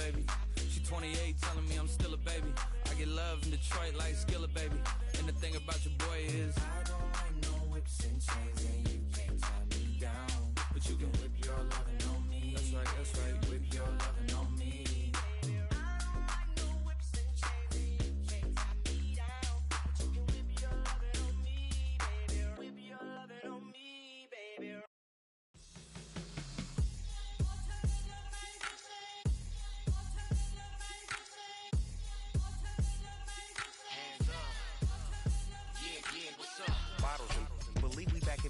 baby. She 28, telling me I'm still a baby. I get love in Detroit like Skilla, baby. And the thing about your boy is I don't like no whips and chains, and you can't tie me down. But you can whip your lovin' on me. That's right, that's right. Whip your lovin' on me.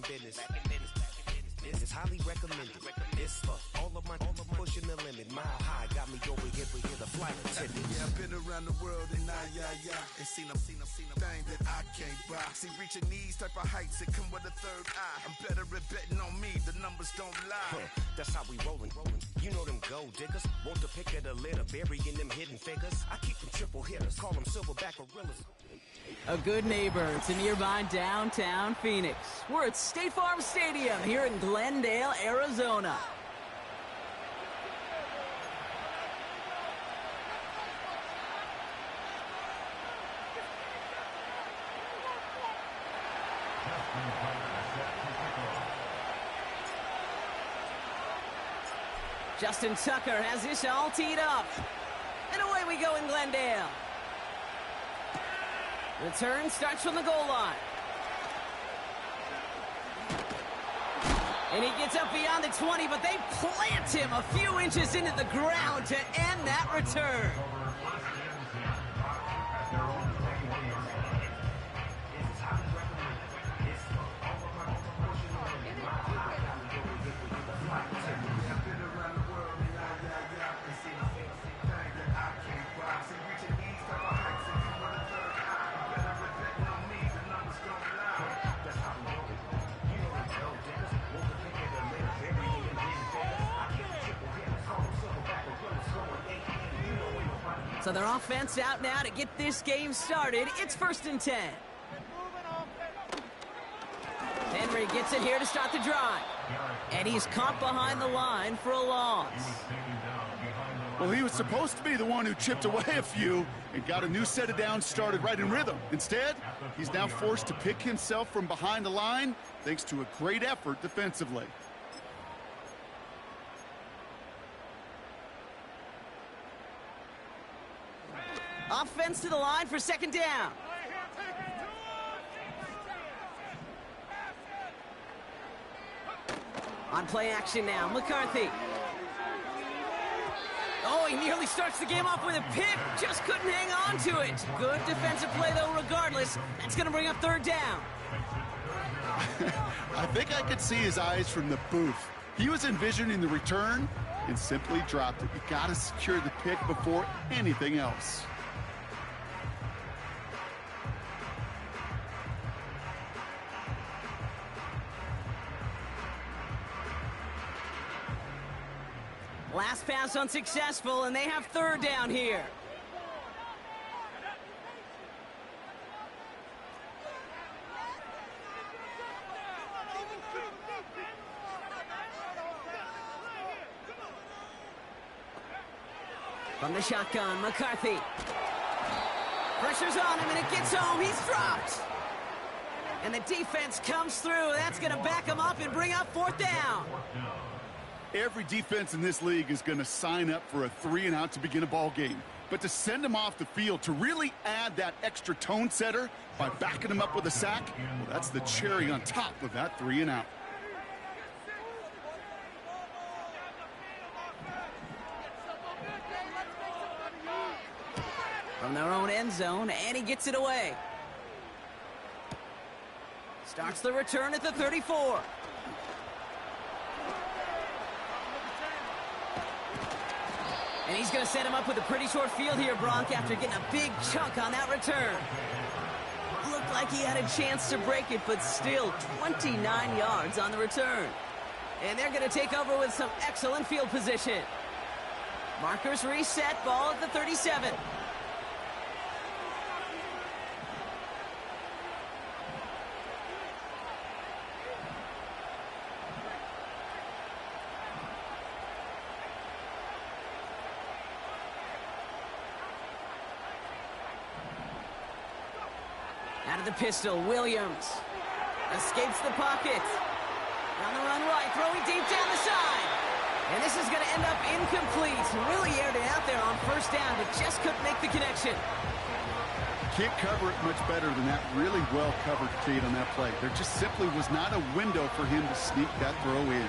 Business. This is highly recommended. It's for all of my pushing the limit. Mile high got me over here with the flight attendant. Yeah, I've been around the world and and seen a thing that I can't buy. See, reaching these type of heights, it come with a third eye. I'm better at betting on me, the numbers don't lie. That's how we rollin'. You know them gold diggers, want the pick of the litter, burying them hidden figures. I keep them triple hitters, call them silverback gorillas. A good neighbor to nearby downtown Phoenix. We're at State Farm Stadium here in Glendale, Arizona. Justin Tucker has this all teed up. And away we go in Glendale. Return starts from the goal line. And he gets up beyond the 20, but they plant him a few inches into the ground to end that return. So their offense out now to get this game started. It's 1st and 10. Henry gets it here to start the drive. And he's caught behind the line for a loss. Well, he was supposed to be the one who chipped away a few and got a new set of downs started right in rhythm. Instead, he's now forced to pick himself from behind the line thanks to a great effort defensively. Offense to the line for 2nd down. On play action now, McCarthy. Oh, he nearly starts the game off with a pick. Just couldn't hang on to it. Good defensive play, though, regardless. That's going to bring up 3rd down. I think I could see his eyes from the booth. He was envisioning the return and simply dropped it. You got to secure the pick before anything else. Last pass unsuccessful, and they have 3rd down here. From the shotgun, McCarthy. Pressure's on him, and it gets home. He's dropped. And the defense comes through. That's going to back him up and bring up 4th down. Every defense in this league is going to sign up for a 3-and-out to begin a ball game. But to send him off the field, to really add that extra tone setter by backing him up with a sack, well, that's the cherry on top of that 3-and-out. From their own end zone, and he gets it away. Starts the return at the 34. And he's going to set him up with a pretty short field here, Bronk, after getting a big chunk on that return. Looked like he had a chance to break it, but still 29 yards on the return. And they're going to take over with some excellent field position. Markers reset, ball at the 37. the pistol, Williams. Escapes the pocket. On the run right, throwing deep down the side. And this is going to end up incomplete. Really aired it out there on first down, but just couldn't make the connection. Can't cover it much better than that. Really well covered, Kate, on that play. There just simply was not a window for him to sneak that throw in.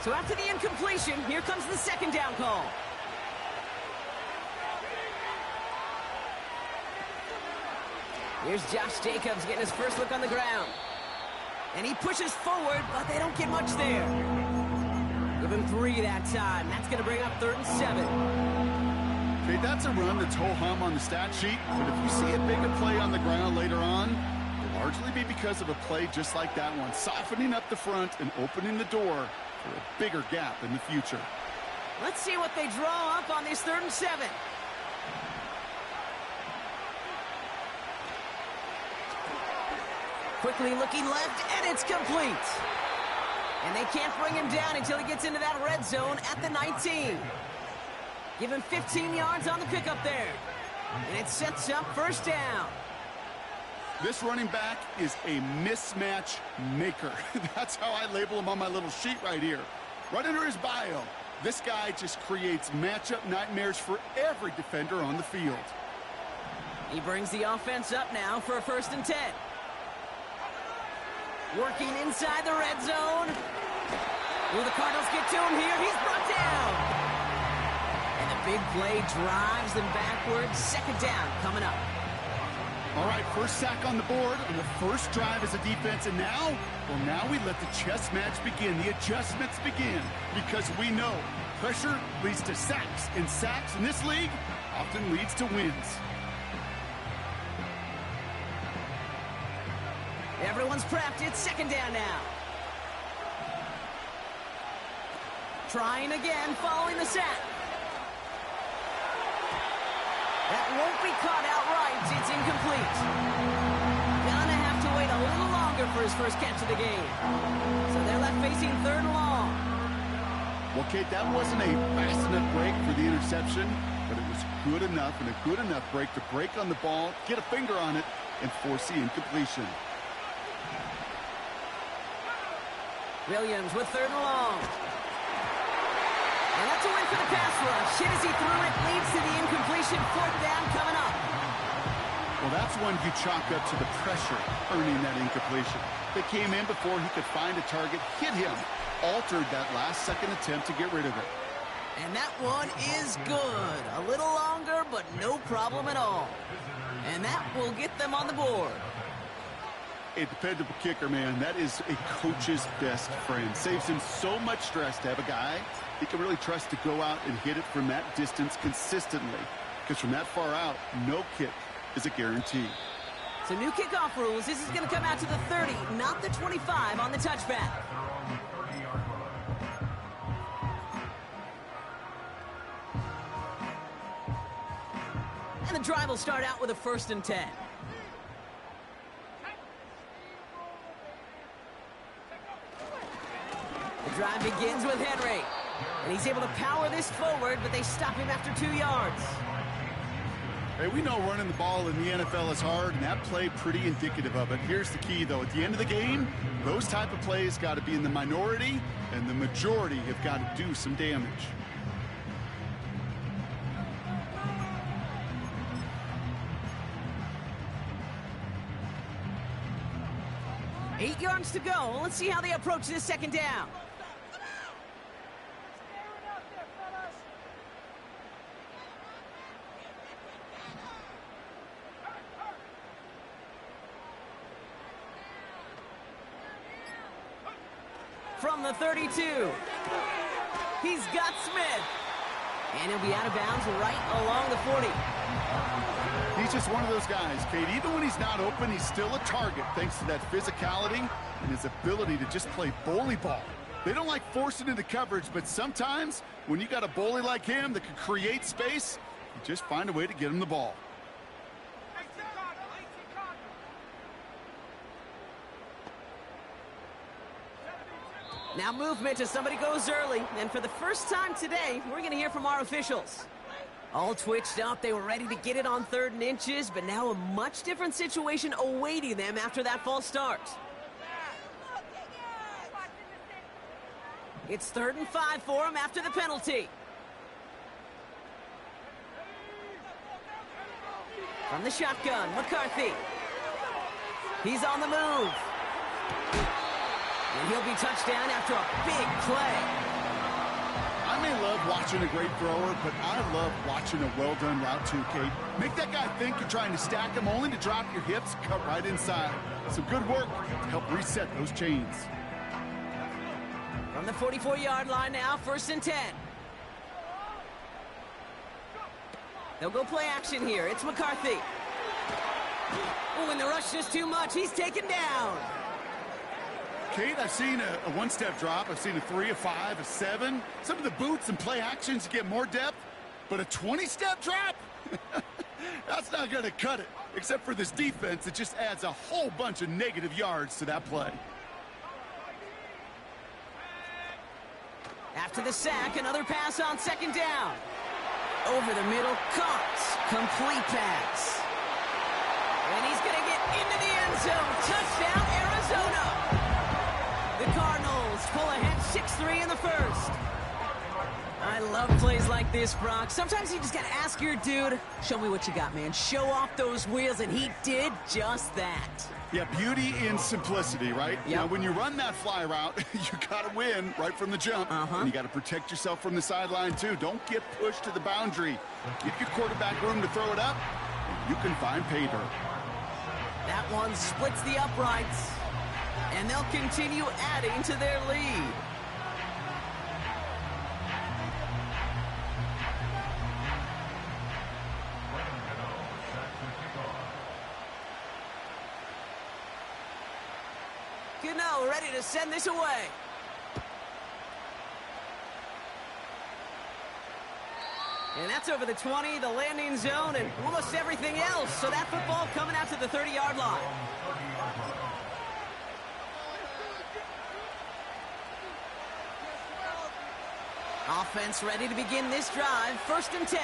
So after the incompletion, here comes the second down call. Here's Josh Jacobs getting his first look on the ground. And he pushes forward, but they don't get much there. Give him 3 that time. That's going to bring up 3rd and 7. Okay, that's a run that's ho-hum on the stat sheet, but if you see a bigger play on the ground later on, it'll largely be because of a play just like that one, softening up the front and opening the door for a bigger gap in the future. Let's see what they draw up on this 3rd and 7. Quickly looking left, and it's complete. And they can't bring him down until he gets into that red zone at the 19. Give him 15 yards on the pickup there. And it sets up first down. This running back is a mismatch maker. That's how I label him on my little sheet right here. Right under his bio, this guy just creates matchup nightmares for every defender on the field. He brings the offense up now for a 1st and 10. Working inside the red zone. Will the Cardinals get to him here? He's brought down. And the big play drives them backwards. 2nd down coming up. All right, first sack on the board on the first drive as a defense. And now, well, now we let the chess match begin. The adjustments begin. Because we know pressure leads to sacks. And sacks in this league often leads to wins. Everyone's prepped. It's 2nd down now. Trying again, following the sack. That won't be caught outright. It's incomplete. Gonna have to wait a little longer for his first catch of the game. So they're left facing 3rd and long. Well, Kate, that wasn't a fast enough break for the interception, but it was good enough and a good enough break to break on the ball, get a finger on it, and force the incompletion. Williams with 3rd and long. And that's a win for the pass rush. Hit as he threw it, leads to the incompletion. 4th down coming up. Well, that's one you chalk up to the pressure earning that incompletion. They came in before he could find a target, hit him, altered that last-second attempt to get rid of it. And that one is good. A little longer, but no problem at all. And that will get them on the board. A dependable kicker, man. That is a coach's best friend. Saves him so much stress to have a guy he can really trust to go out and hit it from that distance consistently. Because from that far out, no kick is a guarantee. So new kickoff rules. This is going to come out to the 30, not the 25 on the touchback. And the drive will start out with a 1st and 10. The drive begins with Henry. And he's able to power this forward, but they stop him after 2 yards. Hey, we know running the ball in the NFL is hard, and that play pretty indicative of it. Here's the key, though. At the end of the game, those type of plays got to be in the minority, and the majority have got to do some damage. Eight yards to go. Let's see how they approach this 2nd down. From the 32, he's got Smith. And he'll be out of bounds right along the 40. He's just one of those guys, Kate. Even when he's not open, he's still a target thanks to that physicality and his ability to just play bully ball. They don't like forcing into coverage, but sometimes when you got a bully like him that can create space, you just find a way to get him the ball. Now movement as somebody goes early. And for the first time today, we're going to hear from our officials. All twitched up, they were ready to get it on 3rd and inches, but now a much different situation awaiting them after that false start. It's 3rd and 5 for them after the penalty. From the shotgun, McCarthy. He's on the move. And he'll be touchdown after a big play. I may love watching a great thrower, but I love watching a well-done route too, Kate. Make that guy think you're trying to stack him, only to drop your hips, cut right inside. Some good work to help reset those chains. From the 44-yard line now, 1st and 10. They'll go play action here. It's McCarthy. Oh, and the rush is too much. He's taken down. Kate, I've seen a one-step drop. I've seen a 3, a 5, a 7. Some of the boots and play actions get more depth, but a 20-step drop? That's not going to cut it. Except for this defense, it just adds a whole bunch of negative yards to that play. After the sack, another pass on 2nd down. Over the middle, caught. Complete pass. And he's going to get into the end zone. Touchdown, Arizona. The Cardinals pull ahead 6-3 in the 1st. I love plays like this, Brock. Sometimes you just got to ask your dude, show me what you got, man. Show off those wheels, and he did just that. Yeah, beauty in simplicity, right? Yep. Now, when you run that fly route, you got to win right from the jump. And you got to protect yourself from the sideline, too. Don't get pushed to the boundary. Give your quarterback room to throw it up, and you can find pay dirt. That one splits the uprights, and they'll continue adding to their lead. Gano ready to send this away. And that's over the 20, the landing zone, and almost everything else. So that football coming out to the 30-yard line. Offense ready to begin this drive. 1st and 10.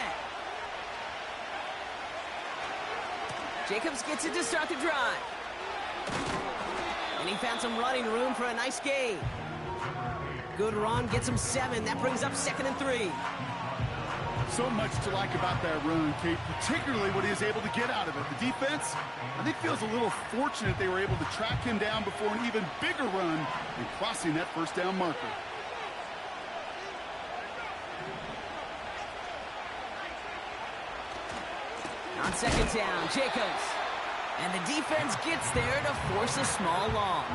Jacobs gets it to start the drive. And he found some running room for a nice gain. Good run, gets him 7. That brings up 2nd and 3. So much to like about that run, Kate, particularly what he was able to get out of it. The defense, I think, feels a little fortunate they were able to track him down before an even bigger run and crossing that 1st down marker. On 2nd down, Jacobs. And the defense gets there to force a small loss.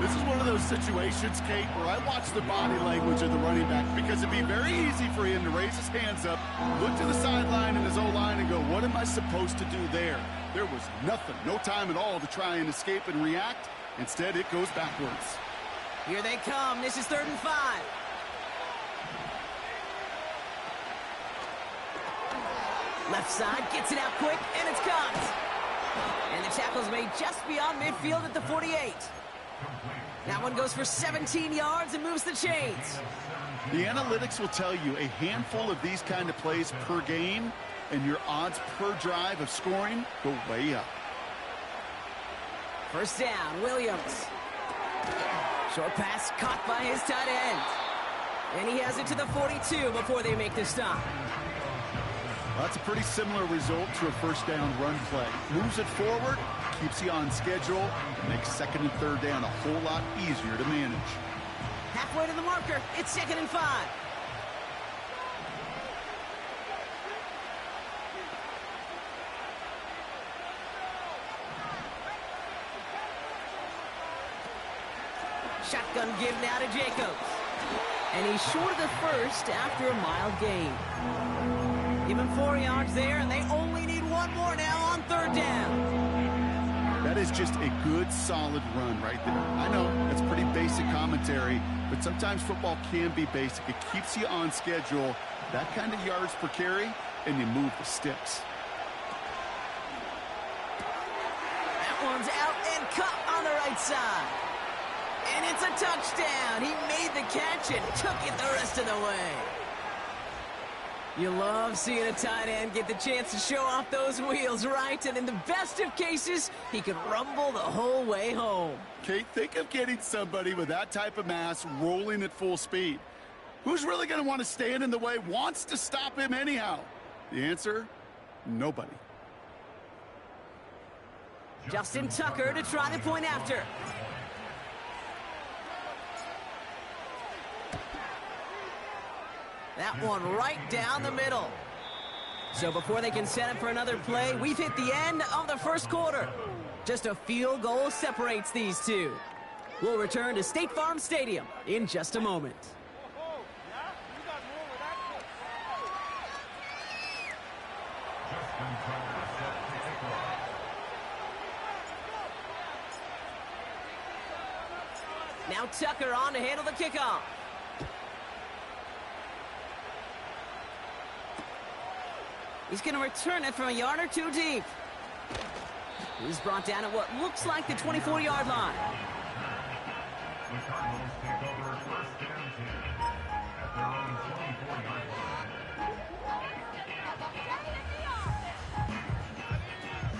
This is one of those situations, Kate, where I watch the body language of the running back because it'd be very easy for him to raise his hands up, look to the sideline and his O-line and go, what am I supposed to do there? There was nothing, no time at all to try and escape and react. Instead, it goes backwards. Here they come. This is 3rd and 5. Left side, gets it out quick, and it's caught. And the tackle's made just beyond midfield at the 48. That one goes for 17 yards and moves the chains. The analytics will tell you a handful of these kind of plays per game, and your odds per drive of scoring go way up. 1st down, Williams. Short pass caught by his tight end. And he has it to the 42 before they make the stop. Well, that's a pretty similar result to a 1st down run play. Moves it forward, keeps you on schedule, and makes 2nd and 3rd down a whole lot easier to manage. Halfway to the marker, it's 2nd and 5. Shotgun give now to Jacobs. And he's short of the 1st after a mild gain. Give him 4 yards there, and they only need 1 more now on 3rd down. That is just a good, solid run right there. I know, that's pretty basic commentary, but sometimes football can be basic. It keeps you on schedule, that kind of yards per carry, and you move the sticks. That one's out and cut on the right side. And it's a touchdown. He made the catch and took it the rest of the way. You love seeing a tight end get the chance to show off those wheels, right? And in the best of cases, he could rumble the whole way home. Kate, think of getting somebody with that type of mass rolling at full speed. Who's really going to want to stand in the way, wants to stop him anyhow? The answer, nobody. Justin Tucker to try the point after. That one right down the middle. So before they can set up for another play, we've hit the end of the first quarter. Just a field goal separates these two. We'll return to State Farm Stadium in just a moment. Now Tucker on to handle the kickoff. He's going to return it from a yard or two deep. He's brought down at what looks like the 24-yard line.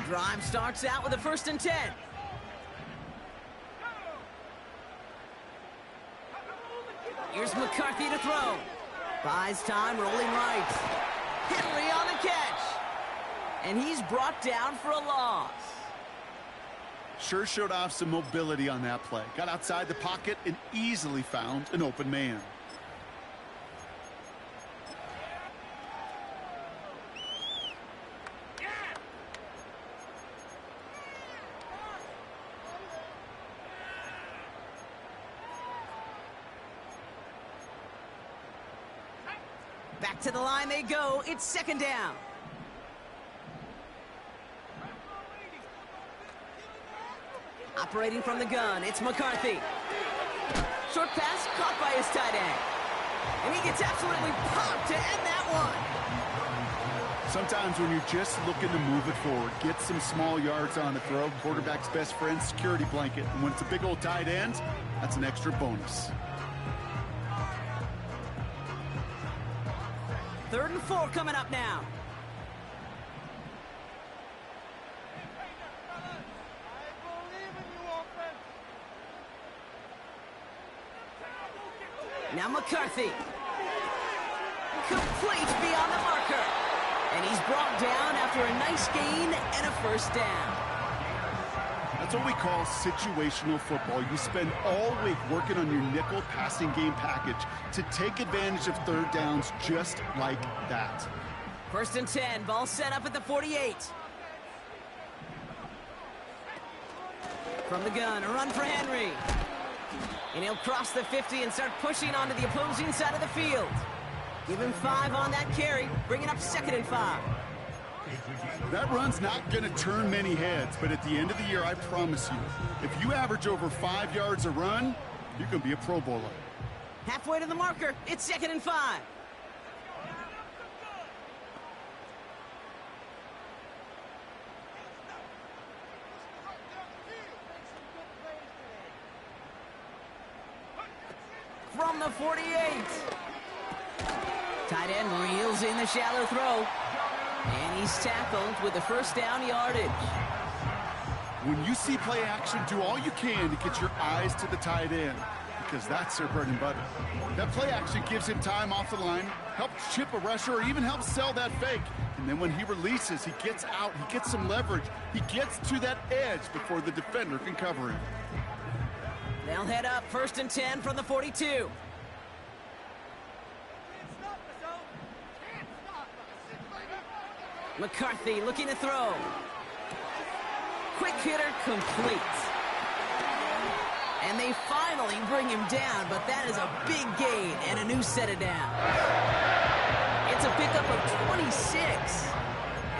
Drive starts out with a 1st and 10. Here's McCarthy to throw. Buys time, rolling right. Henry on the catch. And he's brought down for a loss. Sure showed off some mobility on that play. Got outside the pocket and easily found an open man. Back to the line they go. It's 2nd down. Operating from the gun, it's McCarthy. Short pass caught by his tight end. And he gets absolutely popped to end that one. Sometimes when you're just looking to move it forward, get some small yards on the throw, quarterback's best friend, security blanket. And when it's a big old tight end, that's an extra bonus. 3rd and 4 coming up now. Now McCarthy. Complete beyond the marker. And he's brought down after a nice gain and a 1st down. That's what we call situational football. You spend all week working on your nickel passing game package to take advantage of 3rd downs just like that. 1st and 10, ball set up at the 48. From the gun, a run for Henry. And he'll cross the 50 and start pushing onto the opposing side of the field. Give him 5 on that carry, bringing up 2nd and 5. That run's not going to turn many heads, but at the end of the year, I promise you, if you average over 5 yards a run, you're going to be a Pro Bowler. Halfway to the marker, it's 2nd and 5. From the 48. Tight end reels in the shallow throw. And he's tackled with the 1st down yardage. When you see play action, do all you can to get your eyes to the tight end, because that's their bread and butter. That play action gives him time off the line, helps chip a rusher, or even helps sell that fake. And then when he releases, he gets out, he gets some leverage. He gets to that edge before the defender can cover him. They'll head up 1st and 10 from the 42. McCarthy looking to throw. Quick hitter complete. And they finally bring him down, but that is a big gain and a new set of down. It's a pickup of 26.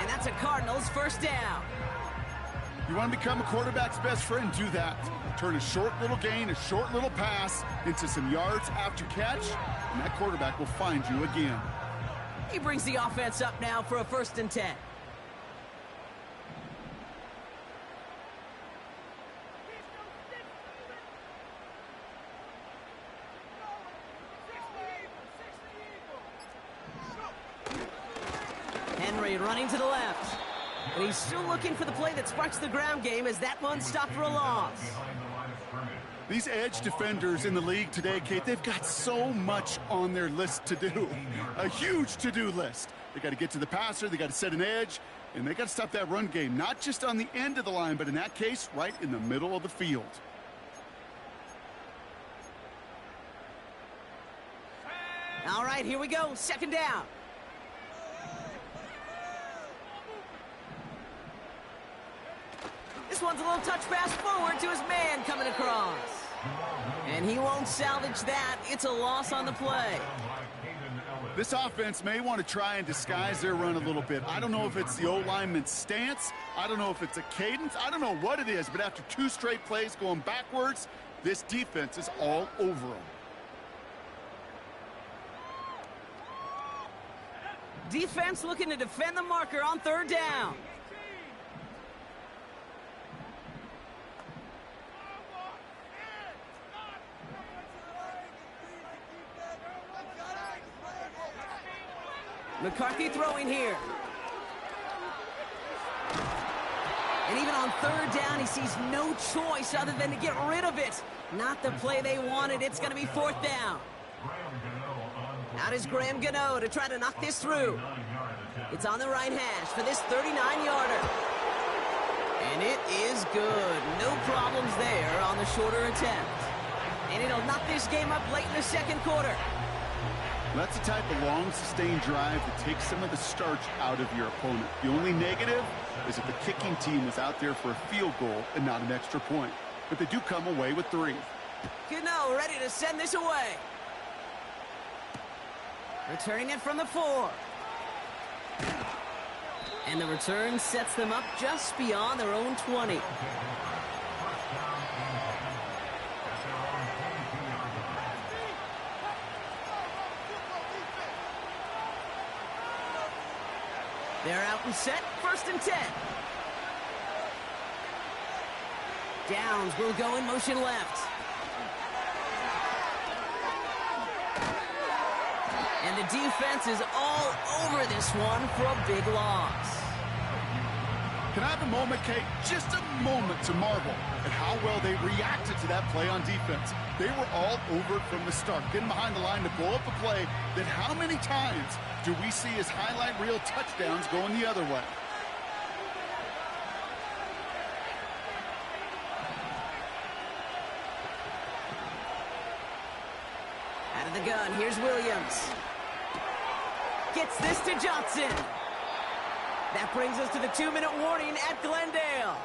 And that's a Cardinals 1st down. You want to become a quarterback's best friend? Do that. Turn a short little gain, a short little pass into some yards after catch, and that quarterback will find you again. He brings the offense up now for a 1st and 10. Boyd running to the left. And he's still looking for the play that sparks the ground game as that one stopped for a loss. These edge defenders in the league today, Kate, they've got so much on their list to do. A huge to-do list. They got to get to the passer, they got to set an edge, and they got to stop that run game, not just on the end of the line, but in that case, right in the middle of the field. All right, here we go. Second down. This one's a little touch pass forward to his man coming across. And he won't salvage that. It's a loss on the play. This offense may want to try and disguise their run a little bit. I don't know if it's the O-lineman's stance. I don't know if it's a cadence. I don't know what it is, but after 2 straight plays going backwards, this defense is all over them. Defense looking to defend the marker on third down. McCarthy throwing here. And even on third down, he sees no choice other than to get rid of it. Not the play they wanted. It's going to be fourth down. Out is Graham Gano to try to knock this through. It's on the right hash for this 39-yarder. And it is good. No problems there on the shorter attempt. And it'll knock this game up late in the second quarter. That's the type of long, sustained drive that takes some of the starch out of your opponent. The only negative is that the kicking team was out there for a field goal and not an extra point. But they do come away with 3. Gano ready to send this away. Returning it from the 4. And the return sets them up just beyond their own 20. They're out and set, 1st and 10. Downs will go in motion left. And the defense is all over this one for a big loss. Can I have a moment, Kate? Just a moment to marvel at how well they reacted to that play on defense. They were all over it from the start, getting behind the line to blow up a play that how many times do we see as highlight reel touchdowns going the other way? Out of the gun, here's Williams. Gets this to Johnson. That brings us to the 2-minute warning at Glendale.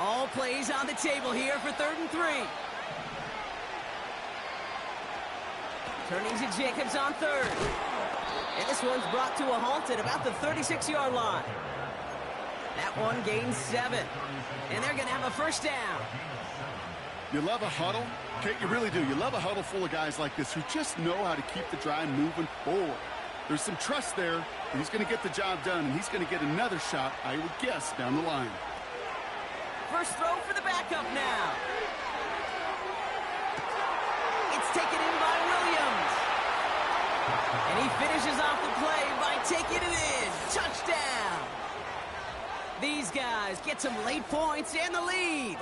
All plays on the table here for 3rd and 3. Turning to Jacobs on 3rd. And this one's brought to a halt at about the 36-yard line. That one gains 7. And they're going to have a 1st down. You love a huddle? Kate, you really do. You love a huddle full of guys like this who just know how to keep the drive moving forward. There's some trust there, and he's going to get the job done, and he's going to get another shot, I would guess, down the line. First throw for the backup now. It's taken in by Williams. And he finishes off the play by taking it in. Touchdown. These guys get some late points and the lead.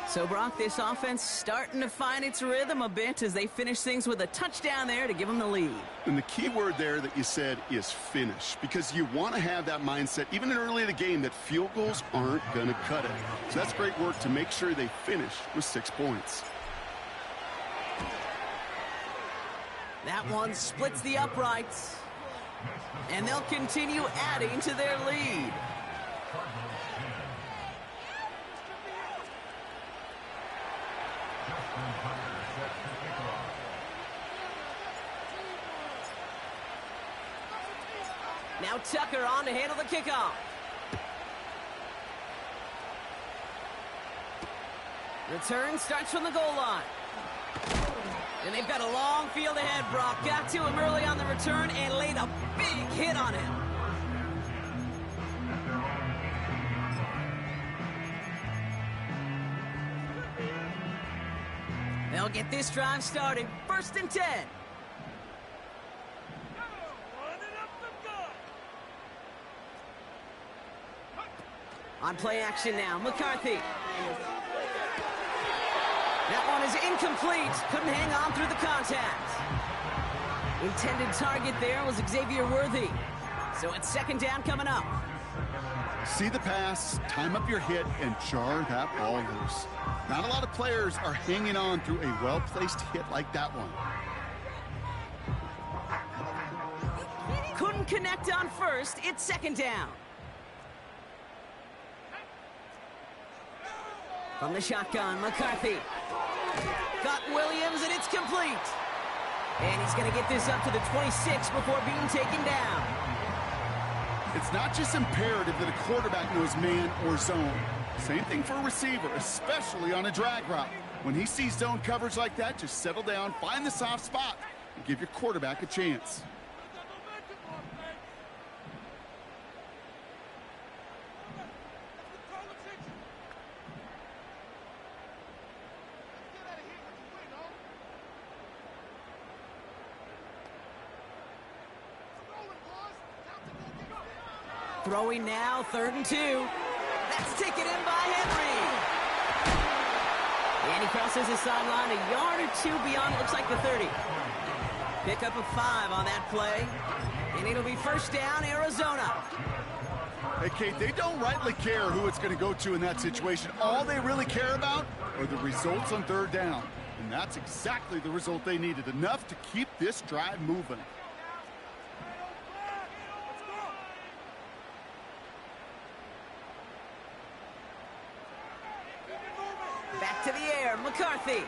So, Brock, this offense starting to find its rhythm a bit as they finish things with a touchdown there to give them the lead. And the key word there that you said is finish, because you want to have that mindset, even early in the game, that field goals aren't going to cut it. So that's great work to make sure they finish with 6 points. That one splits the uprights. And they'll continue adding to their lead. Now Tucker on to handle the kickoff. Return starts from the goal line. And they've got a long field ahead, Brock. Got to him early on the return and laid a big hit on him. They'll get this drive started. 1st and 10. On play action now, McCarthy. That one is incomplete. Couldn't hang on through the contact. Intended target there was Xavier Worthy. So it's 2nd down coming up. See the pass, time up your hit, and jar that ball loose. Not a lot of players are hanging on through a well-placed hit like that one. Couldn't connect on 1st. It's 2nd down. From the shotgun, McCarthy. Got Williams, and it's complete. And he's going to get this up to the 26 before being taken down. It's not just imperative that a quarterback knows man or zone. Same thing for a receiver, especially on a drag route. When he sees zone coverage like that, just settle down, find the soft spot, and give your quarterback a chance. Throwing now, 3rd and 2. That's taken in by Henry. And he crosses the sideline a yard or 2 beyond, looks like the 30. Pick up a 5 on that play. And it'll be 1st down, Arizona. Hey, Kate, they don't rightly care who it's going to go to in that situation. All they really care about are the results on 3rd down. And that's exactly the result they needed. Enough to keep this drive moving. Back to the air, McCarthy.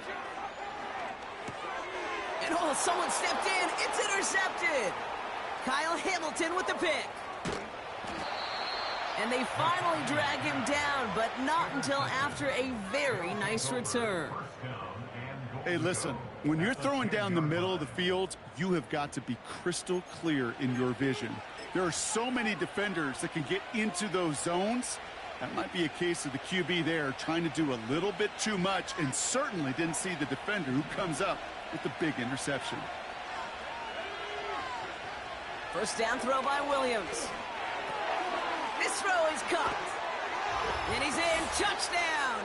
And oh, someone stepped in. It's intercepted. Kyle Hamilton with the pick. And they finally drag him down, but not until after a very nice return. Hey, listen, when you're throwing down the middle of the field, you have got to be crystal clear in your vision. There are so many defenders that can get into those zones. That might be a case of the QB there trying to do a little bit too much and certainly didn't see the defender who comes up with the big interception. 1st down throw by Williams. This throw is caught. And he's in. Touchdown.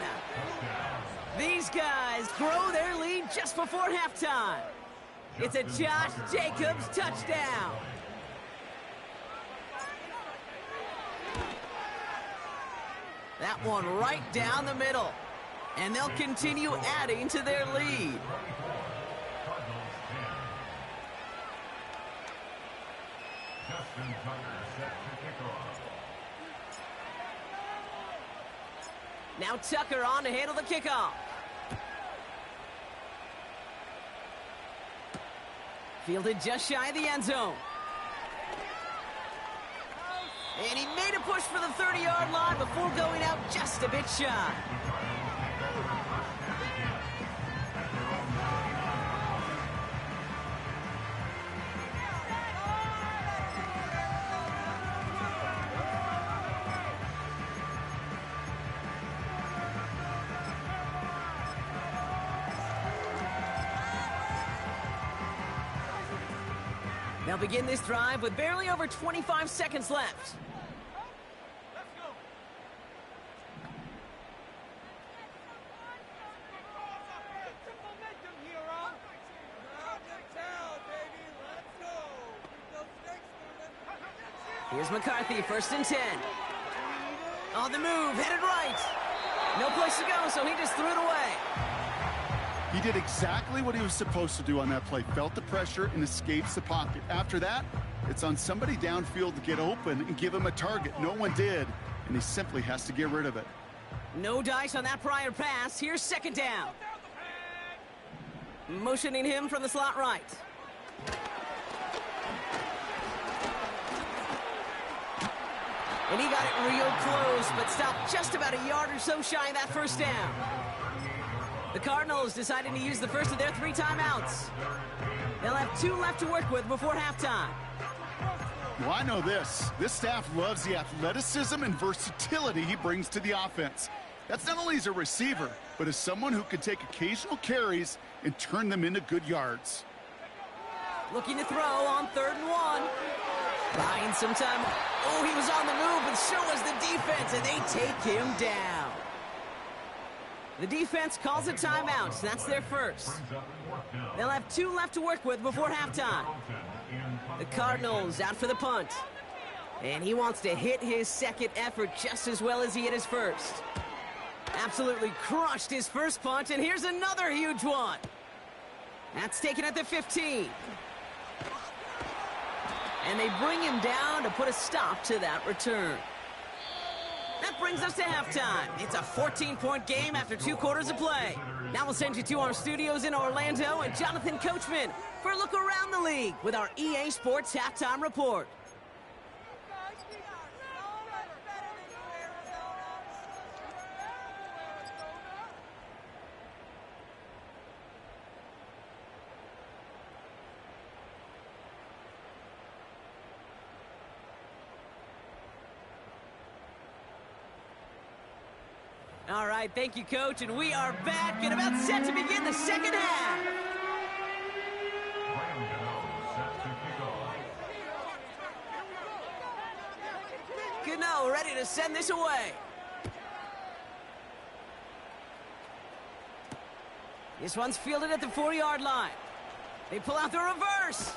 These guys grow their lead just before halftime. It's a Josh Jacobs touchdown. That one right down the middle. And they'll continue adding to their lead. Now Tucker on to handle the kickoff. Fielded just shy of the end zone. And he made a push for the 30-yard line before going out just a bit shy. They'll begin this drive with barely over 25 seconds left. Here's McCarthy, 1st and 10. On the move, headed right. No place to go, so he just threw it away. He did exactly what he was supposed to do on that play. Felt the pressure and escapes the pocket. After that, it's on somebody downfield to get open and give him a target. No one did, and he simply has to get rid of it. No dice on that prior pass. Here's 2nd down. Motioning him from the slot right. And he got it real close, but stopped just about a yard or so shy of that 1st down. The Cardinals deciding to use the first of their 3 timeouts. They'll have 2 left to work with before halftime. Well, I know this. This staff loves the athleticism and versatility he brings to the offense. That's not only as a receiver, but as someone who can take occasional carries and turn them into good yards. Looking to throw on 3rd and 1. Buying some time. Oh, he was on the move, but so was the defense, and they take him down. The defense calls a timeout, so that's their first. They'll have 2 left to work with before halftime. The Cardinals out for the punt. And he wants to hit his second effort just as well as he hit his first. Absolutely crushed his first punt, and here's another huge one. That's taken at the 15. And they bring him down to put a stop to that return. That brings us to halftime. It's a 14-point game after 2 quarters of play. Now we'll send you to our studios in Orlando and Jonathan Coachman for a look around the league with our EA Sports Halftime Report. All right, thank you, Coach, and we are back and about set to begin the second half. Gano ready to send this away. This one's fielded at the 40-yard line. They pull out the reverse.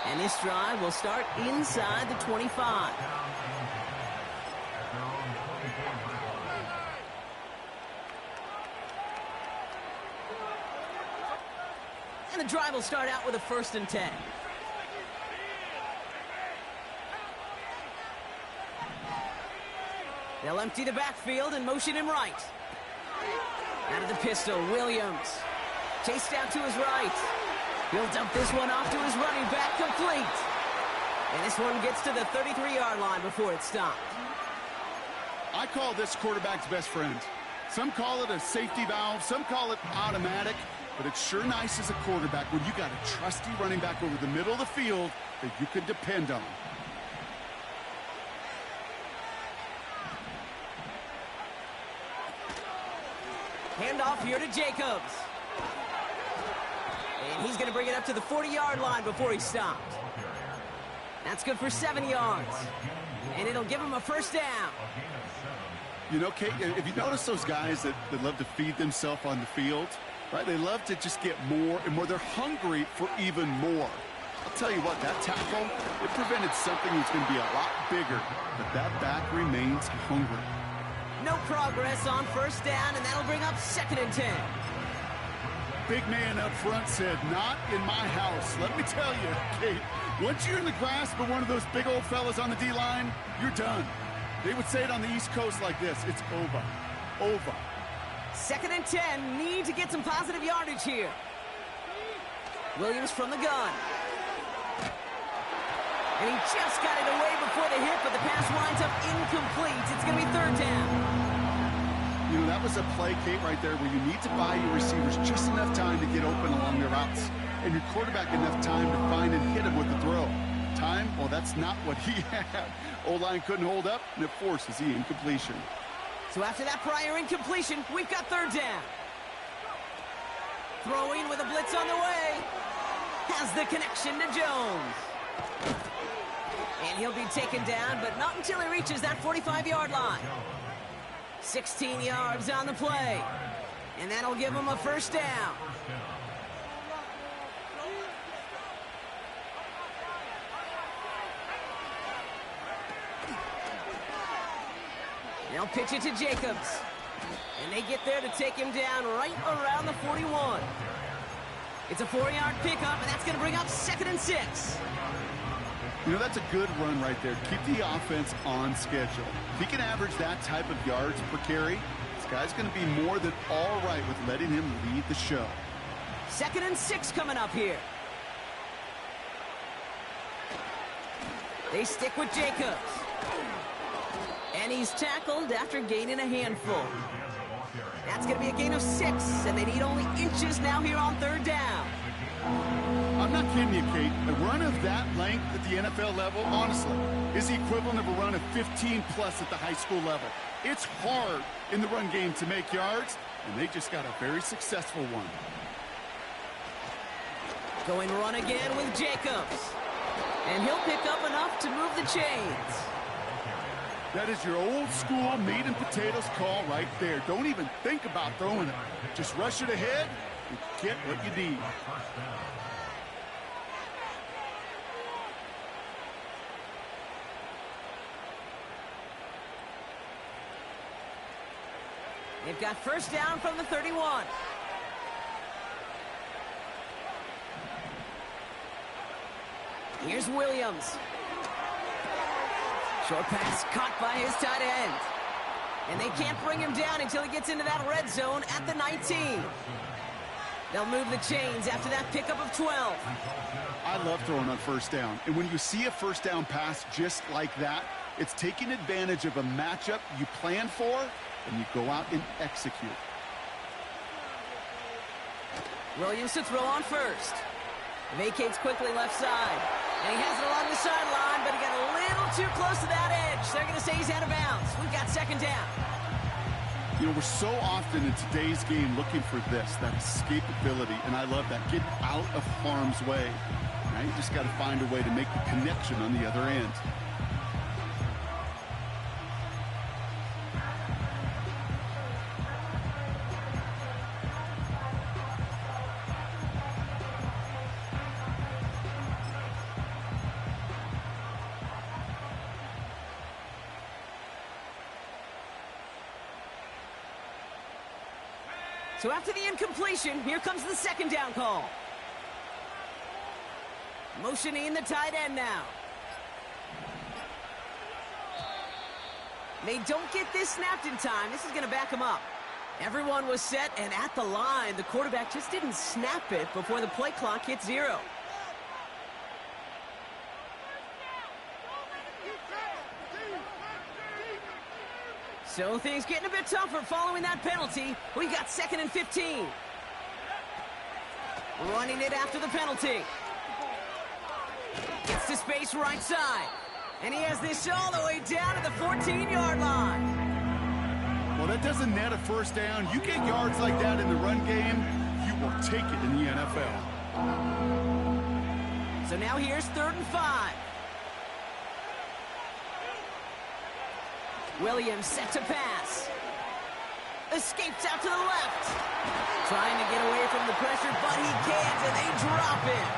And this drive will start inside the 25. And the drive will start out with a 1st and 10. They'll empty the backfield and motion him right. Out of the pistol, Williams. Chased out to his right. He'll dump this one off to his running back, complete. And this one gets to the 33-yard line before it's stopped. I call this quarterback's best friend. Some call it a safety valve, some call it automatic, but it's sure nice as a quarterback when you got a trusty running back over the middle of the field that you can depend on. Handoff here to Jacobs. And he's going to bring it up to the 40-yard line before he's stopped. That's good for 7 yards. And it'll give him a 1st down. You know, Kate, if you notice those guys that love to feed themselves on the field, right? They love to just get more and more. They're hungry for even more. I'll tell you what, that tackle, it prevented something that's going to be a lot bigger, but that back remains hungry. No progress on 1st down, and that'll bring up 2nd and 10. Big man up front said, not in my house. Let me tell you, Kate, once you're in the grasp of one of those big old fellas on the D-line, you're done. They would say it on the East Coast like this, it's over. Over. 2nd and 10, need to get some positive yardage here. Williams from the gun. And he just got it away before the hit, but the pass winds up incomplete. It's going to be 3rd down. You know, that was a play, Kate, right there where you need to buy your receivers just enough time to get open along their routes. And your quarterback enough time to find and hit him with the throw. Time, well, that's not what he had. O-line couldn't hold up, and it forces the incompletion. So after that prior incompletion, we've got 3rd down. Throwing with a blitz on the way. Has the connection to Jones. And he'll be taken down, but not until he reaches that 45-yard line. 16 yards on the play. And that'll give him a 1st down. They'll pitch it to Jacobs. And they get there to take him down right around the 41. It's a 4-yard pickup, and that's going to bring up 2nd and 6. You know, that's a good run right there. Keep the offense on schedule. If he can average that type of yards per carry, this guy's going to be more than all right with letting him lead the show. 2nd and 6 coming up here. They stick with Jacobs. And he's tackled after gaining a handful. That's going to be a gain of 6, and they need only inches now here on 3rd down. I'm not kidding you, Kate. A run of that length at the NFL level, honestly, is the equivalent of a run of 15-plus at the high school level. It's hard in the run game to make yards, and they just got a very successful one. Going run again with Jacobs. And he'll pick up enough to move the chains. That is your old school meat and potatoes call right there. Don't even think about throwing it. Just rush it ahead and get what you need. They've got first down from the 31. Here's Williams. Short pass caught by his tight end. And they can't bring him down until he gets into that red zone at the 19. They'll move the chains after that pickup of 12. I love throwing on first down. And when you see a first down pass just like that, it's taking advantage of a matchup you plan for, and you go out and execute. Williams to throw on first. Vacates quickly left side. And he has it along the sideline, but he got a little too close to that edge. They're going to say he's out of bounds. We've got second down. You know, we're so often in today's game looking for this, that escapability, and I love that. Get out of harm's way. Now you just got to find a way to make the connection on the other end. So after the incompletion, here comes the second down call. Motioning the tight end now. They don't get this snapped in time. This is going to back him up. Everyone was set and at the line. The quarterback just didn't snap it before the play clock hit 0. So things getting a bit tougher following that penalty. We got 2nd and 15. Running it after the penalty. Gets to space right side. And he has this all the way down to the 14-yard line. Well, that doesn't net a first down. You get yards like that in the run game, you will take it in the NFL. So now here's 3rd and 5. Williams set to pass. Escapes out to the left. Trying to get away from the pressure, but he can't, and they drop him.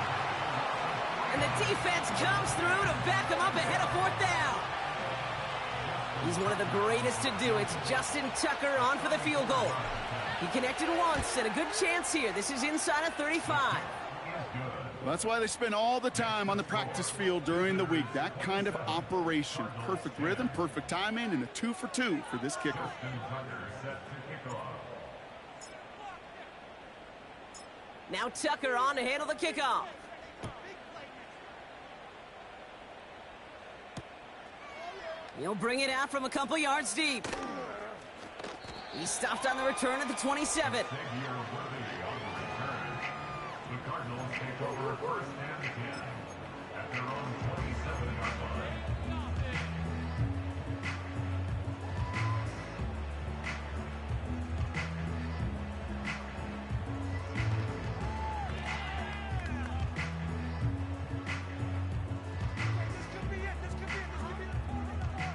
And the defense comes through to back him up ahead of 4th down. He's one of the greatest to do. It's Justin Tucker on for the field goal. He connected once, and a good chance here. This is inside of 35. That's why they spend all the time on the practice field during the week. That kind of operation. Perfect rhythm, perfect timing, and a 2 for 2 for this kicker. Now Tucker on to handle the kickoff. He'll bring it out from a couple yards deep. He stopped on the return at the 27.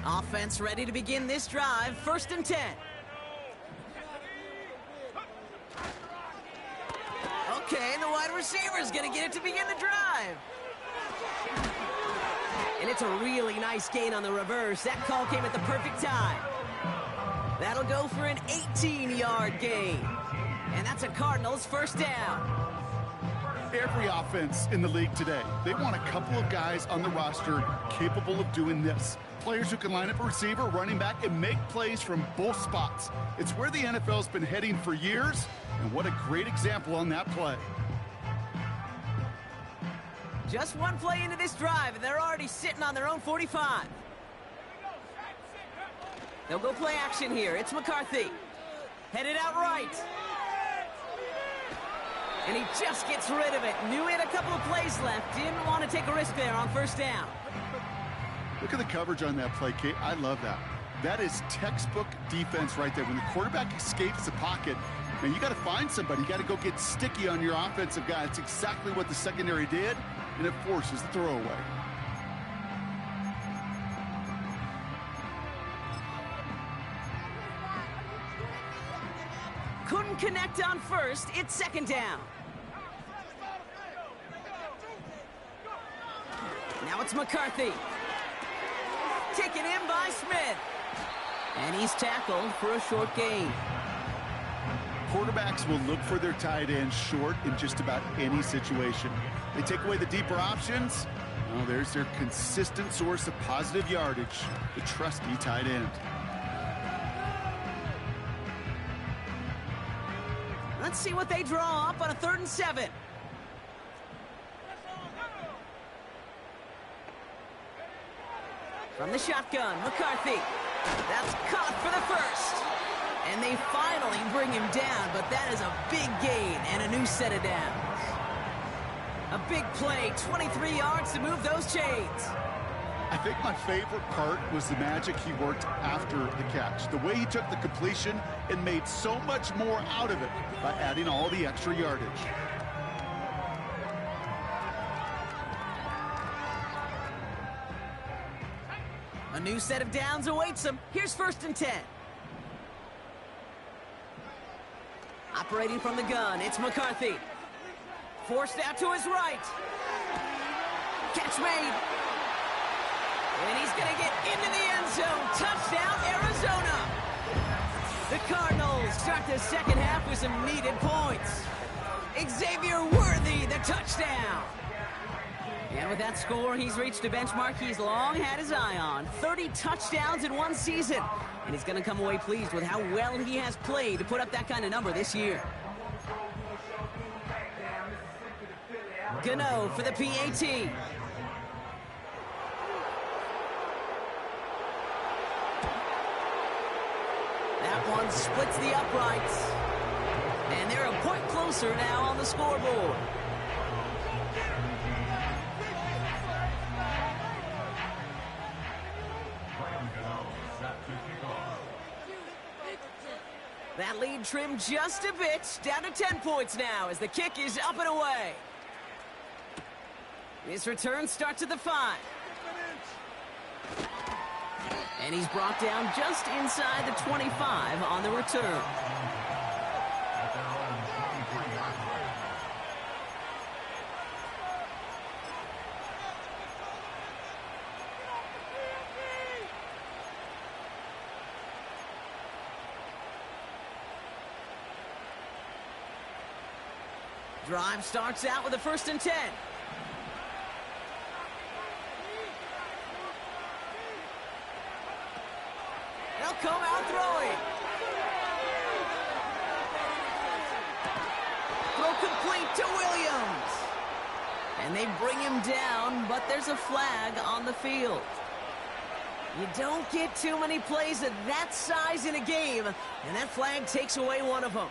Offense ready to begin this drive. 1st and 10. Okay, and the wide receiver's going to get it to begin the drive. And it's a really nice gain on the reverse. That call came at the perfect time. That'll go for an 18-yard gain. And that's a Cardinals 1st down. Every offense in the league today, they want a couple of guys on the roster capable of doing this. Players who can line up a receiver, running back, and make plays from both spots. It's where the NFL's been heading for years, and what a great example on that play. Just one play into this drive, and they're already sitting on their own 45. They'll go play action here. It's McCarthy. Headed out right. And he just gets rid of it. Knew he had a couple of plays left. Didn't want to take a risk there on first down. Look at the coverage on that play, Kate. I love that. That is textbook defense right there. When the quarterback escapes the pocket, man, you got to find somebody. You got to go get sticky on your offensive guy. It's exactly what the secondary did, and it forces the throwaway. Couldn't connect on first. It's second down. Now it's McCarthy. Taken in by Smith. And he's tackled for a short gain. Quarterbacks will look for their tight end short in just about any situation. They take away the deeper options. Well, there's their consistent source of positive yardage, the trusty tight end. Let's see what they draw up on a 3rd and 7. From the shotgun, McCarthy. That's caught for the first. And they finally bring him down, but that is a big gain and a new set of downs. A big play, 23 yards to move those chains. I think my favorite part was the magic he worked after the catch. The way he took the completion and made so much more out of it by adding all the extra yardage. A new set of downs awaits him. Here's 1st and 10. Operating from the gun, it's McCarthy. Forced out to his right. Catch made. And he's going to get into the end zone. Touchdown, Arizona. The Cardinals start the second half with some needed points. Xavier Worthy, the touchdown. And with that score, he's reached a benchmark he's long had his eye on. 30 touchdowns in one season. And he's going to come away pleased with how well he has played to put up that kind of number this year. Gano for the PAT. That one splits the uprights. And they're a point closer now on the scoreboard. That lead trimmed just a bit, down to 10 points now as the kick is up and away. His return starts at the 5. And he's brought down just inside the 25 on the return. Drive starts out with a 1st and 10. They'll come out throwing. Throw complete to Williams. And they bring him down, but there's a flag on the field. You don't get too many plays of that size in a game, and that flag takes away one of them.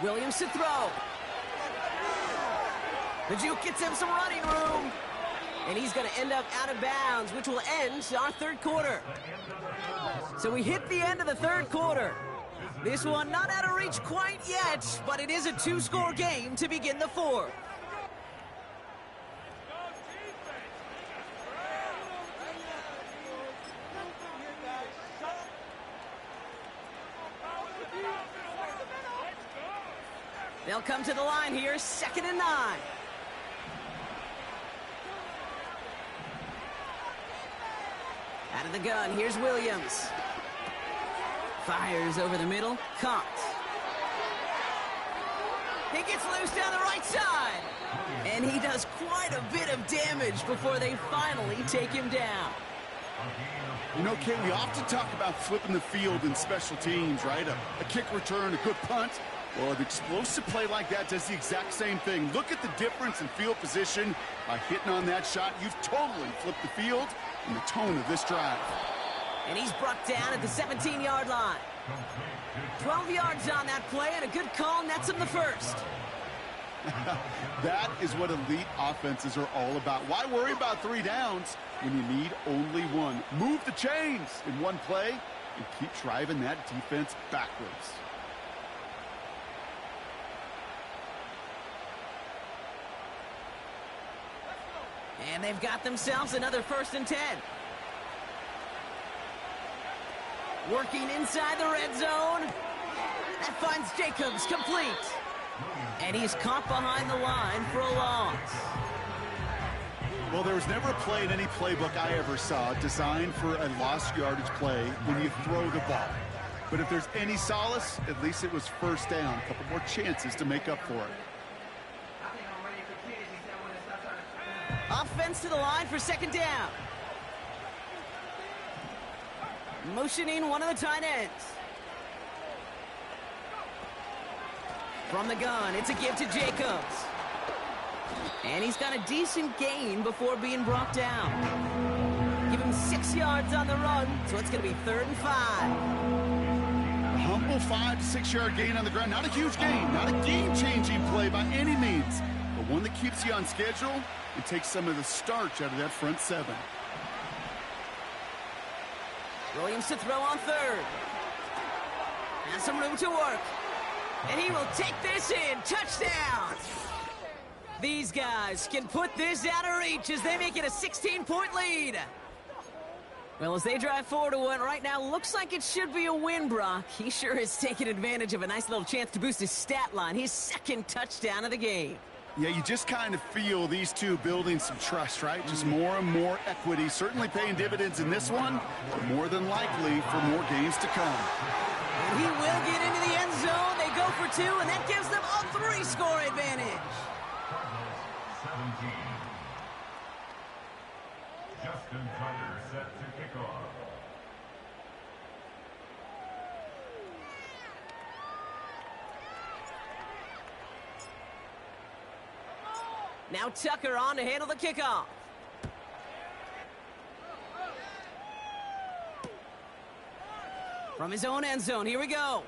Williams to throw. The juke gets him some running room. And he's going to end up out of bounds, which will end our 3rd quarter. So we hit the end of the 3rd quarter. This one not out of reach quite yet, but it is a 2-score game to begin the 4th. They'll come to the line here, 2nd and 9. Out of the gun, here's Williams. Fires over the middle, caught. He gets loose down the right side. And he does quite a bit of damage before they finally take him down. You know, Kate, we often talk about flipping the field in special teams, right? A kick return, a good punt. Well, an explosive play like that does the exact same thing. Look at the difference in field position. By hitting on that shot, you've totally flipped the field and the tone of this drive. And he's brought down at the 17-yard line. 12 yards on that play, and a good call nets him the first. That is what elite offenses are all about. Why worry about 3 downs when you need only 1? Move the chains in one play and keep driving that defense backwards. And they've got themselves another 1st and 10. Working inside the red zone. That finds Jacobs complete. And he's caught behind the line for a loss. Well, there was never a play in any playbook I ever saw designed for a lost yardage play when you throw the ball. But if there's any solace, at least it was 1st down. A couple more chances to make up for it. Offense to the line for 2nd down. Motioning one of the tight ends. From the gun, it's a give to Jacobs. And he's got a decent gain before being brought down. Give him 6 yards on the run, so it's going to be 3rd and 5. A humble 5 to 6 yard gain on the ground. Not a huge gain, not a game-changing play by any means, but one that keeps you on schedule and takes some of the starch out of that front 7. Williams to throw on 3rd. Has some room to work. And he will take this in. Touchdown! These guys can put this out of reach as they make it a 16-point lead. Well, as they drive forward to what right now looks like it should be a win, Brock. He sure is taking advantage of a nice little chance to boost his stat line. His 2nd touchdown of the game. Yeah, you just kind of feel these two building some trust, right? Just more and more equity. Certainly paying dividends in this one, but more than likely for more games to come. And he will get into the end zone. They go for 2, and that gives them a 3-score advantage. Justin Tucker set to kick off. Now Tucker on to handle the kickoff. From his own end zone, here we go.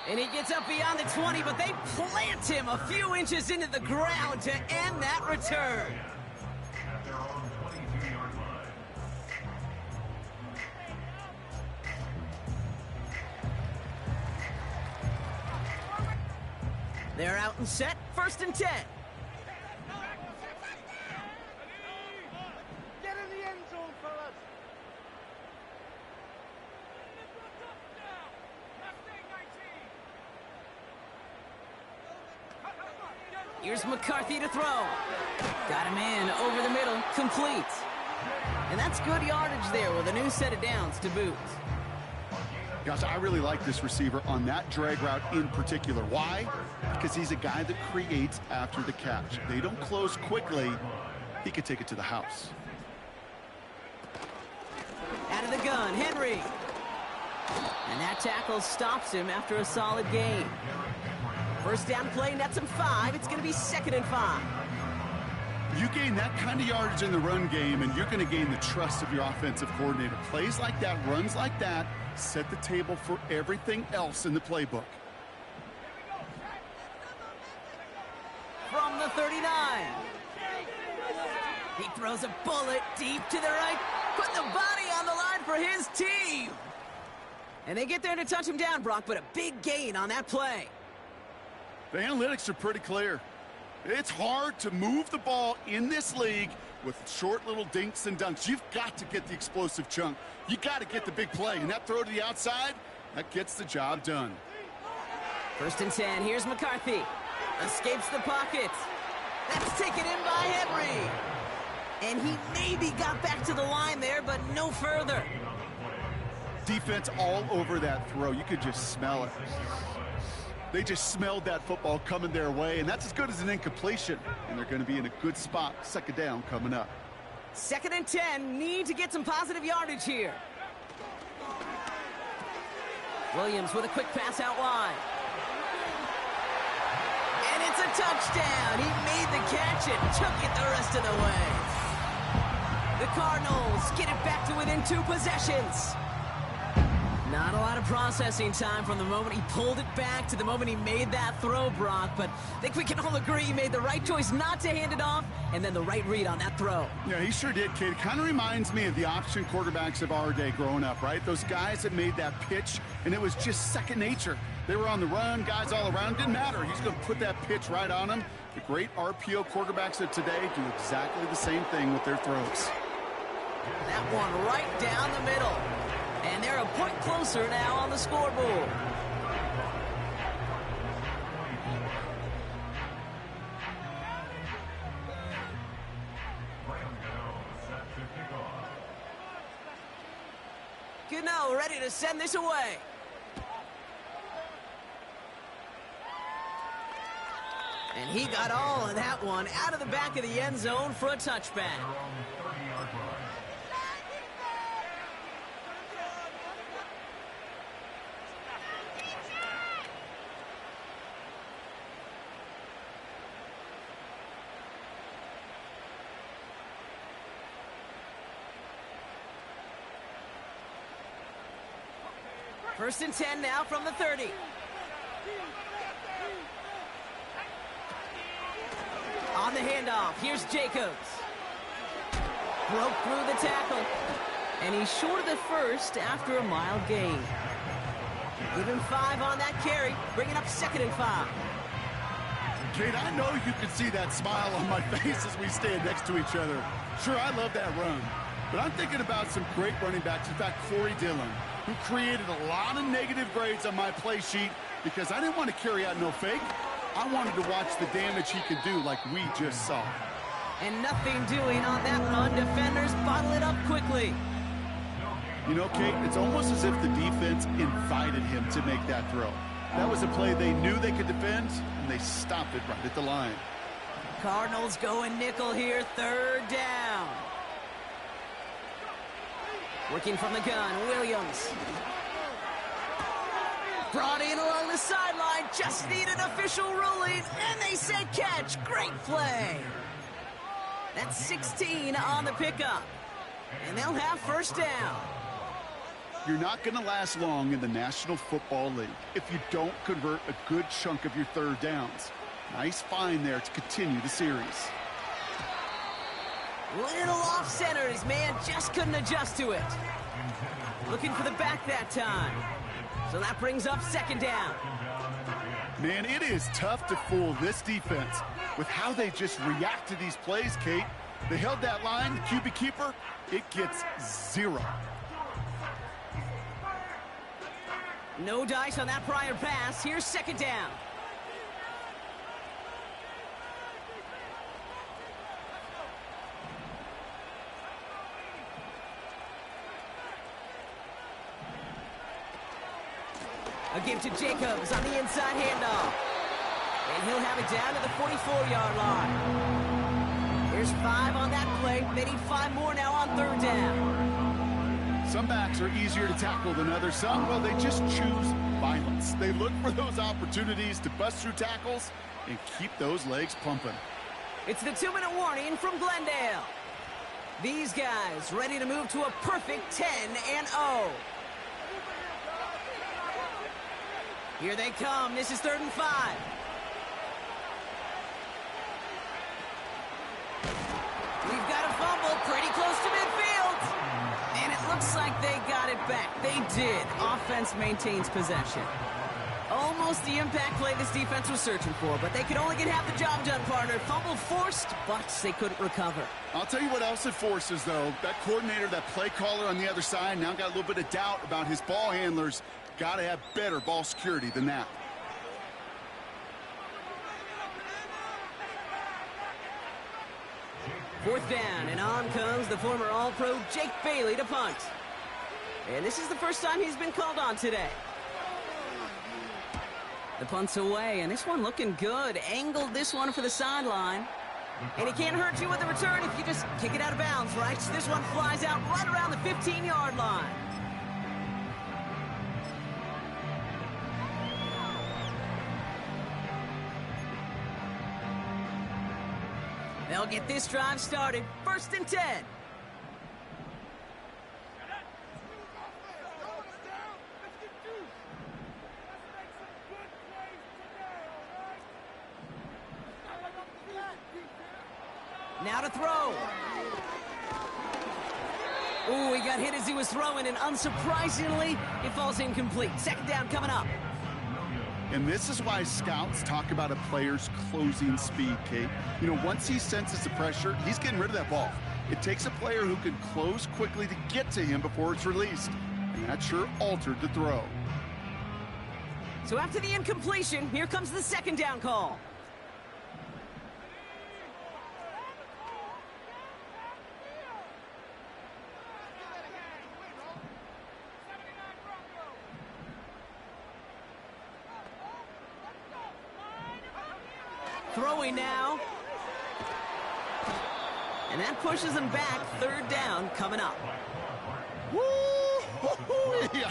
And he gets up beyond the 20, but they plant him a few inches into the ground to end that return. At their own 22-yard line. They're out and set, 1st and 10. Get in the end zone, fellas. Here's McCarthy to throw. Got him in over the middle, complete. And that's good yardage there with a new set of downs to boot. Gosh, I really like this receiver on that drag route in particular. Why? Because he's a guy that creates after the catch. They don't close quickly. He could take it to the house. Out of the gun, Henry. And that tackle stops him after a solid gain. 1st down play, nets him 5. It's going to be 2nd and 5. You gain that kind of yardage in the run game, and you're going to gain the trust of your offensive coordinator. Plays like that, runs like that, set the table for everything else in the playbook. From the 39. He throws a bullet deep to the right. Put the body on the line for his team. And they get there to touch him down, Brock, but a big gain on that play. The analytics are pretty clear. It's hard to move the ball in this league with short little dinks and dunks. You've got to get the explosive chunk. You got to get the big play. And that throw to the outside, that gets the job done. 1st and 10. Here's McCarthy. Escapes the pocket. That's taken in by Henry. And he maybe got back to the line there, but no further. Defense all over that throw. You could just smell it. They just smelled that football coming their way, and that's as good as an incompletion. And they're going to be in a good spot. 2nd down coming up. 2nd and 10, need to get some positive yardage here. Williams with a quick pass out wide. And it's a touchdown. He made the catch and took it the rest of the way. The Cardinals get it back to within 2 possessions. Not a lot of processing time from the moment he pulled it back to the moment he made that throw, Brock. But I think we can all agree he made the right choice not to hand it off, and then the right read on that throw. Yeah, he sure did, kid. It kind of reminds me of the option quarterbacks of our day growing up, right? Those guys that made that pitch, and it was just second nature. They were on the run, guys all around. Didn't matter. He's going to put that pitch right on him. The great RPO quarterbacks of today do exactly the same thing with their throws. That one right down the middle. And they're a point closer now on the scoreboard. Gano ready to send this away. And he got all of that one out of the back of the end zone for a touchback. First and 10 now from the 30. On the handoff, here's Jacobs. Broke through the tackle. And he's short of the first after a mild gain. Give him 5 on that carry, bringing up 2nd and 5. Kate, I know you can see that smile on my face as we stand next to each other. Sure, I love that run. But I'm thinking about some great running backs. In fact, Corey Dillon, who created a lot of negative grades on my play sheet because I didn't want to carry out no fake. I wanted to watch the damage he could do like we just saw. And nothing doing on that run. Defenders bottle it up quickly. You know, Kate, it's almost as if the defense invited him to make that throw. That was a play they knew they could defend, and they stopped it right at the line. Cardinals going nickel here, 3rd down. Working from the gun, Williams. Brought in along the sideline, just needed official ruling, and they said catch. Great play. That's 16 on the pickup, and they'll have 1st down. You're not going to last long in the National Football League if you don't convert a good chunk of your 3rd downs. Nice find there to continue the series. Little off-center, his man just couldn't adjust to it. Looking for the back that time. So that brings up 2nd down. Man, it is tough to fool this defense with how they just react to these plays, Kate. They held that line, the QB keeper, it gets 0. No dice on that prior pass. Here's 2nd down. A give to Jacobs on the inside handoff. And he'll have it down to the 44-yard line. Here's 5 on that play. They need 5 more now on 3rd down. Some backs are easier to tackle than others. Some, well, they just choose violence. They look for those opportunities to bust through tackles and keep those legs pumping. It's the 2-minute warning from Glendale. These guys ready to move to a perfect 10-0. Here they come. This is 3rd and 5. We've got a fumble pretty close to midfield. And it looks like they got it back. They did. Offense maintains possession. Almost the impact play this defense was searching for, but they could only get half the job done, partner. Fumble forced, but they couldn't recover. I'll tell you what else it forces, though. That coordinator, that play caller on the other side, now got a little bit of doubt about his ball handlers. Got to have better ball security than that. Fourth down, and on comes the former All-Pro Jake Bailey to punt. And this is the first time he's been called on today. The punt's away, and this one looking good. Angled this one for the sideline. And he can't hurt you with the return if you just kick it out of bounds, right? This one flies out right around the 15-yard line. They'll get this drive started. 1st and 10. Now to throw. Ooh, he got hit as he was throwing, and unsurprisingly, it falls incomplete. 2nd down coming up. And this is why scouts talk about a player's closing speed, Kate. You know, once he senses the pressure, he's getting rid of that ball. It takes a player who can close quickly to get to him before it's released. And that sure altered the throw. So after the incompletion, here comes the 2nd down call. Throwing now. And that pushes them back. 3rd down coming up. Woo!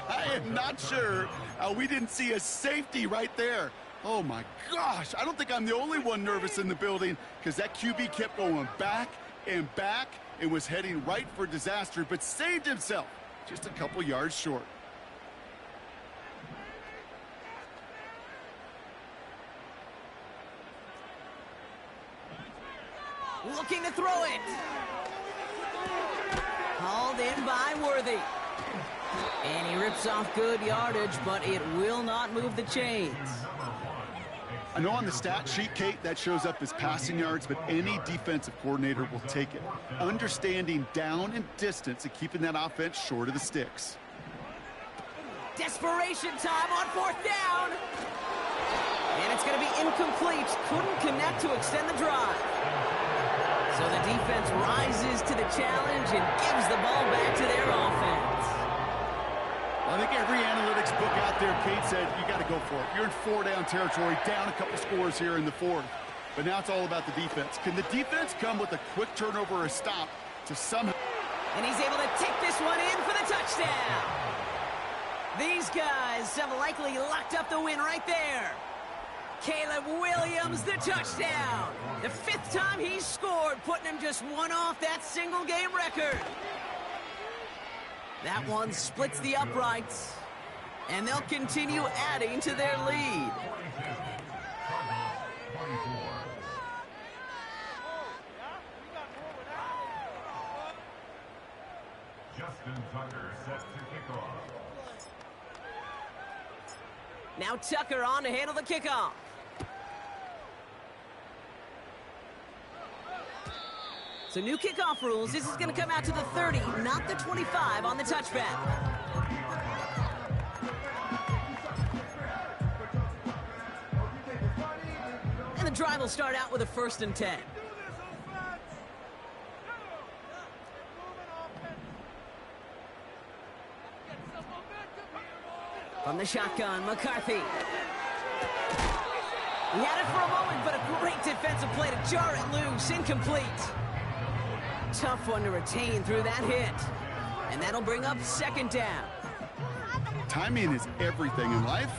I am not sure we didn't see a safety right there. Oh, my gosh. I don't think I'm the only one nervous in the building because that QB kept going back and back and was heading right for disaster, but saved himself just a couple yards short. Looking to throw it. Hauled in by Worthy. And he rips off good yardage, but it will not move the chains. I know on the stat sheet, Kate, that shows up as passing yards, but any defensive coordinator will take it. Understanding down and distance and keeping that offense short of the sticks. Desperation time on 4th down. And it's going to be incomplete. Couldn't connect to extend the drive. So the defense rises to the challenge and gives the ball back to their offense. I think every analytics book out there, Kate, said you got to go for it. You're in 4-down territory, down a couple scores here in the 4th. But now it's all about the defense. Can the defense come with a quick turnover or a stop to somehow... And he's able to take this one in for the touchdown. These guys have likely locked up the win right there. Caleb Williams, the touchdown. The 5th time he's scored, putting him just one off that single-game record. That one splits the uprights, and they'll continue adding to their lead. Justin Tucker set to kick off. Now Tucker on to handle the kickoff. So new kickoff rules. This is going to come out to the 30, not the 25 on the touchback. And the drive will start out with a 1st and 10. From the shotgun, McCarthy. He had it for a moment, but a great defensive play to jar it loose. Incomplete. Tough one to retain through that hit. And that'll bring up 2nd down. Timing is everything in life,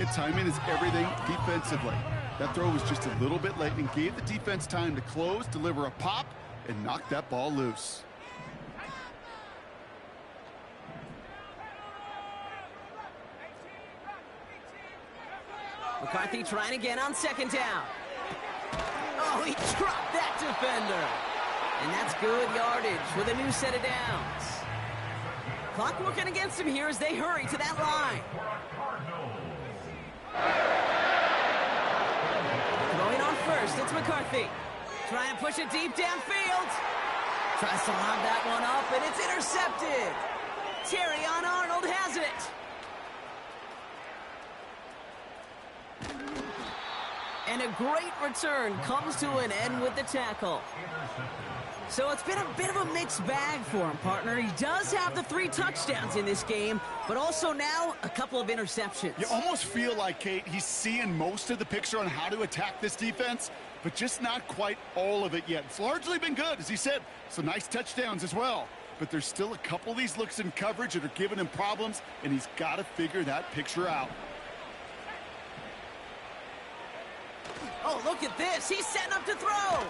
and timing is everything defensively. That throw was just a little bit late and gave the defense time to close, deliver a pop, and knock that ball loose. McCarthy trying again on 2nd down. Oh, he dropped that defender. And that's good yardage with a new set of downs. Clock working against him here as they hurry to that line. Throwing on 1st, it's McCarthy. Trying to push it deep downfield. Tries to lob that one up, and it's intercepted. Terry on Arnold has it. And a great return comes to an end with the tackle. So it's been a bit of a mixed bag for him, partner. He does have the 3 touchdowns in this game, but also now a couple of interceptions. You almost feel like, Kate, he's seeing most of the picture on how to attack this defense. but just not quite all of it yet. It's largely been good, as he said. Some nice touchdowns as well. But there's still a couple of these looks in coverage that are giving him problems, and he's got to figure that picture out. Oh, look at this. He's setting up to throw.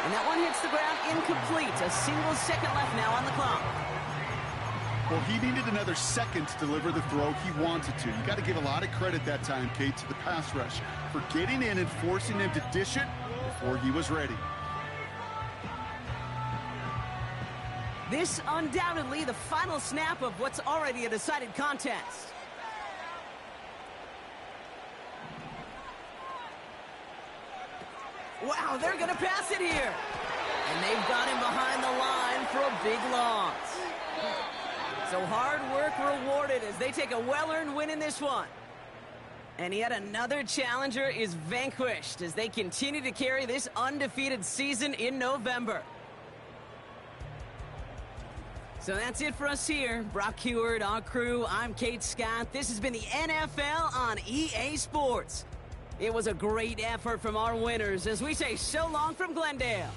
And that one hits the ground incomplete. A single second left now on the clock. Well, he needed another second to deliver the throw he wanted to. You got to give a lot of credit that time, Kate, to the pass rush for getting in and forcing him to dish it before he was ready. This undoubtedly the final snap of what's already a decided contest. Wow, they're going to pass it here. And they've got him behind the line for a big loss. So hard work rewarded as they take a well-earned win in this one. And yet another challenger is vanquished as they continue to carry this undefeated season in November. So that's it for us here. Brock Heward, our crew, I'm Kate Scott. This has been the NFL on EA Sports. It was a great effort from our winners as we say so long from Glendale.